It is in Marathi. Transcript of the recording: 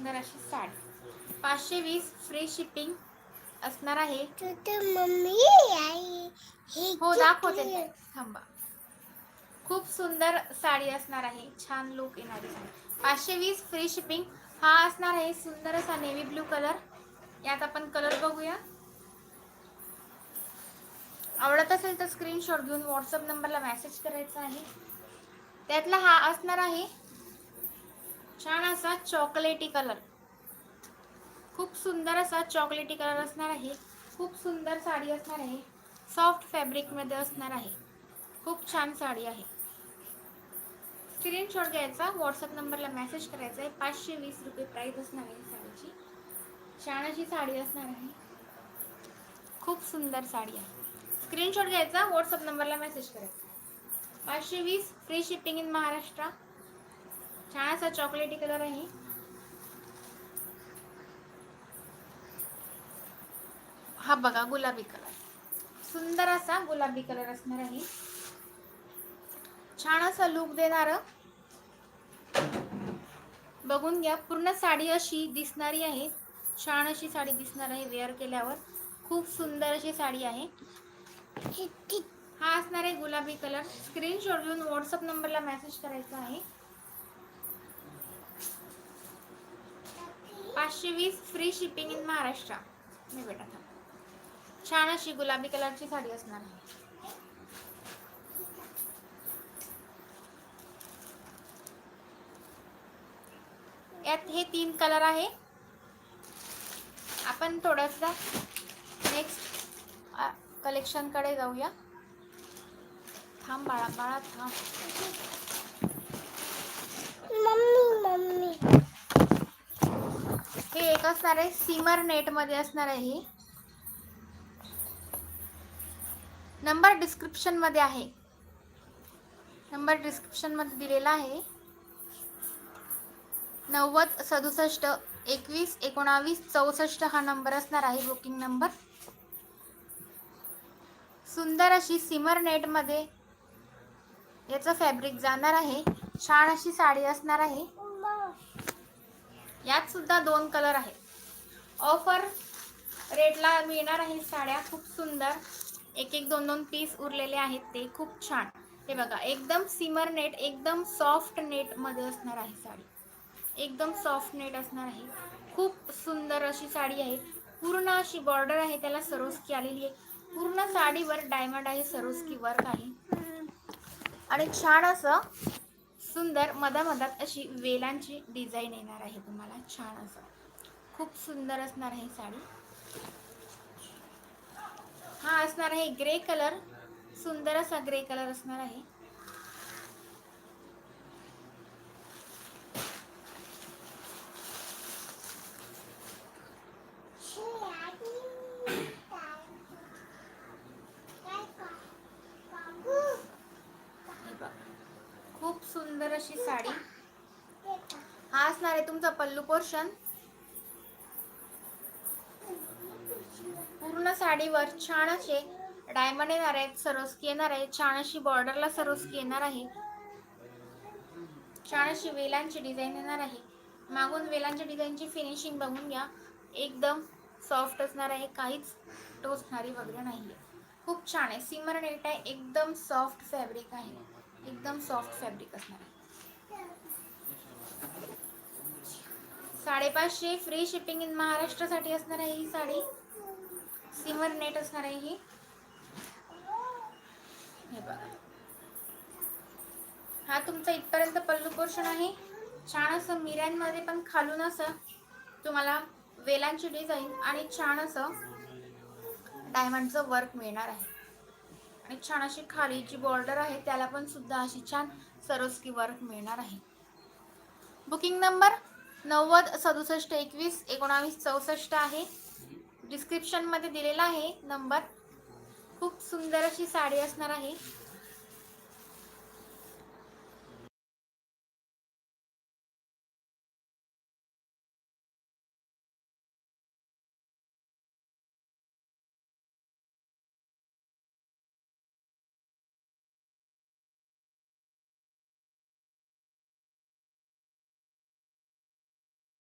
सुंदर अशी साडी 520 फ्री शिपिंग असणार आहे. मम्मी हो दाखवते, थांबा. खूप सुंदर साडी असणार आहे, छान लुक येणारी साडी. 520 free shipping. हा असणार आहे सुंदर असा नेव्ही ब्लू कलर. यात आपण कलर बघूया. आवडत असेल तर स्क्रीनशॉट घेऊन व्हॉट्सअप नंबरला मेसेज करायचा आहे. त्यातला हा असणार आहे छान असा चॉकलेटी कलर. खूप सुंदर असा चॉकलेटी कलर असणार आहे. खूप सुंदर साडी असणार आहे. सॉफ्ट फॅब्रिक मध्ये असणार आहे. खूप छान साडी आहे. स्क्रीनशॉट घ्यायचा, व्हॉट्सअप नंबरला मेसेज करायचा आहे. 520 रुपये प्राइस असणार आहे साडीची. छान अशी साडी असणार आहे. खूप सुंदर साडी आहे. स्क्रीनशॉट घ्यायचा, व्हॉट्सअप नंबरला मेसेज करायचा. 520 फ्री शिपिंग इन महाराष्ट्र. छान असा चॉकलेटी कलर आहे. हा बघा गुलाबी कलर. सुंदर असा गुलाबी कलर असणार आहे. छान असा लुक देणार. बघून घ्या, पूर्ण साडी अशी दिसणारी आहे. छान अशी साडी दिसणार आहे वेअर केल्यावर. खूप सुंदर अशी साडी आहे. हा असणार आहे गुलाबी कलर. स्क्रीनशॉट घेऊन व्हॉट्सअप नंबरला मेसेज करायचा आहे. 520 फ्री शिपिंग इन महाराष्ट्र. मी बेटा छान अशी गुलाबी कलरची साडी असणार आहे. यात हे 3 कलर आहे. आपण थोडासा नेक्स्ट कलेक्शन कडे जाऊया. थांब बाळा बाळा थांब. मम्मी हे एक असणार आहे सिमर नेट मध्ये असणार आहे. नंबर डिस्क्रिप्शन मध्ये आहे. नंबर डिस्क्रिप्शन मध्ये दिलेला आहे. 90 67 21 19 64 हा नंबर असणार आहे बुकिंग नंबर. सुंदर अशी सिमर नेट मध्ये याचं फॅब्रिक जाणार आहे. छान अशी साडी असणार आहे. यात सुद्धा 2 कलर आहेत. ऑफर रेटला मिळणार आहे साड्या. खूप सुंदर. एक 2 पीस उरलेले आहेत ते. खूप छान. हे बघा एकदम सिमर नेट, एकदम सॉफ्ट नेट मध्ये असणार आहे साडी. एकदम सॉफ्ट नेट असणार आहे. खूप सुंदर अशी साडी आहे. पूर्ण अशी बॉर्डर आहे, त्याला सरोस्की आलेली आहे. पूर्ण साडीवर डायमंड आहे, सरोस्की वर्क आहे. आणि छान असं सुंदर मधामधात अशी वेलांची डिझाईन येणार आहे तुम्हाला. छान असं खूप सुंदर असणार आहे साडी. हा असणार आहे ग्रे कलर. सुंदर असा ग्रे कलर असणार आहे. खूप सुंदर अशी साडी. हा असणार आहे तुमचा पल्लू पोर्शन. पूर्ण साडीवर छान असे डायमंड येणार आहेत, सरोस्की येणार आहे. छान अशी बॉर्डरला सरोस्की येणार आहे. छान अशी वेलांची डिझाईन येणार आहे. मागून वेलांच्या डिझाईनची फिनिशिंग बघून घ्या. एकदम सॉफ्ट असणार आहे, काहीच टोचणारी वगैरे नाहीये. खूप छान आहे. सिमर नेट आहे, एकदम सॉफ्ट फॅब्रिक आहे. एकदम सॉफ्ट फॅब्रिक असणार आहे. 550 फ्री शिपिंग इन महाराष्ट्र साठी असणार आहे ही साडी. सिमर नेट असणार आहे ही. हे बघा, हा तुमचा इथपर्यंत पल्लू पोर्शन आहे. छान असं मिऱ्यांमध्ये पण खालून असं तुम्हाला वेलांची डिझाईन आणि छान असं डायमंडचं वर्क मिळणार आहे. आणि छान अशी खाली जी बॉर्डर आहे त्याला पण सुद्धा अशी छान सरोस्की वर्क मिळणार आहे. बुकिंग नंबर 90 67 21 19 64 आहे. डिस्क्रिप्शन मध्ये दिलेला आहे नंबर. खूप सुंदर अशी साडी असणार आहे.